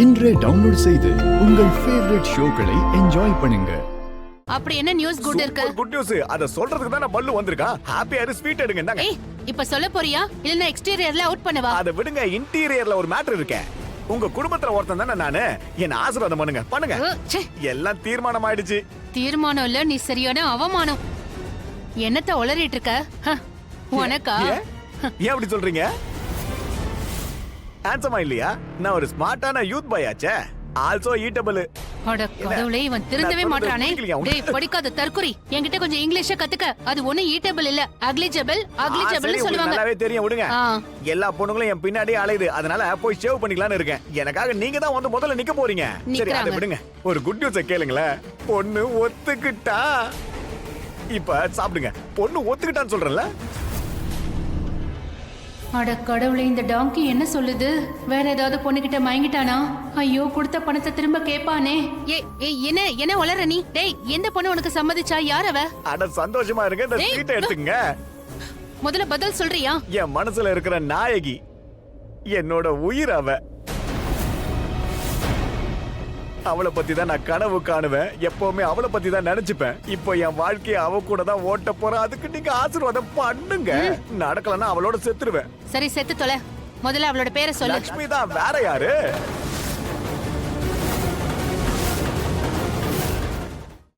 இன்றே டவுன்லோட் செய்து உங்கள் ஃபேவரட் ஷோக்களை என்ஜாய் பண்ணுங்க. அப்படி என்ன நியூஸ் குட் இருக்கு? Good news. அத சொல்றதுக்கு தான் நான் பல்லு வந்திருக்கா. ஹாப்பி ஆர் ஸ்வீட் எடுங்க இந்தாங்க. ஏய், இப்ப சொல்ல போறியா இல்லனா எக்ஸ்டீரியர்ல அவுட் பண்ணவா? அத விடுங்க, இன்டீரியர்ல ஒரு மேட்டர் இருக்கே. உங்க குடும்பத்துல ஒருத்தன் தானே நானு. என்ன ஆசீர்வாதம் பண்ணுங்க பண்ணுங்க. எல்லாம் தீர்மானம் ஆயிடுச்சு. தீர்மானம் இல்ல, நீ சரியான அவமானம். என்னத்த உளறிட்டு இருக்க? உனக்கா? ஏன் அப்படி சொல்றீங்க? ஹேண்ட்ஸமா இல்லையா? நான் ஒரு ஸ்மார்ட்டான யூத் பாய் ஆச்சே. Also eatable. அட கடவுளே, இவன் திருந்தவே மாட்டானே. டேய் படிக்காத தற்குறி, என்கிட்ட கொஞ்சம் இங்கிலீஷ் கத்துக்க. அது ஒண்ணு ஈட்டபிள் இல்ல, அக்லிஜபிள் சொல்லுவாங்க. நல்லாவே தெரியும், விடுங்க. எல்லா பொண்ணுங்களும் என் பின்னாடியே அலையுது. அதனால போய் சேவ் பண்ணிக்கலாம்னு இருக்கேன். எனக்காக நீங்க தான் வந்து முதல்ல நிக்க போறீங்க. சரி, அதை விடுங்க. ஒரு குட் நியூஸ் கேளுங்களேன். பொண்ணு ஒத்துக்கிட்டா. இப்ப சாப்பிடுங்க. பொண்ணு ஒத்துக்கிட்டான்னு சொல்றேன்ல. அட கடவுளே, இந்த டாங்கி என்ன சொல்லுது? வேற ஏதாவது பொண்ணுகிட்ட மயங்கிட்டானா? ஐயோ, கொடுத்த பணத்தை திரும்ப கேட்பானே. என்ன வளர நீ? டேய், எந்த பொண்ணு உனக்கு சம்மதிச்சா? யார் அவ? அட சந்தோஷமா இருங்க, இந்த ஸ்வீட்டை எடுத்துங்க. முதல்ல பதில் சொல்றியா? என் மனசுல இருக்கிற நாயகி, என்னோட உயிர் அவ. அவளை பத்தி தான் நான் கனவு காணுவேன். எப்பவுமே அவளை பத்தி தான் நினைச்சுப்பேன். இப்போ என் வாழ்க்கையை அவ கூட தான் ஓட்ட போறேன். அதுக்கு நீங்க ஆசீர்வாதம் பண்ணுங்க. நடக்கலன்னா அவளோட செத்துருவேன். சரி, செத்து தொலை. முதல்ல அவளோட பேரை சொல்லு. லட்சுமி தான், வேற யாரு?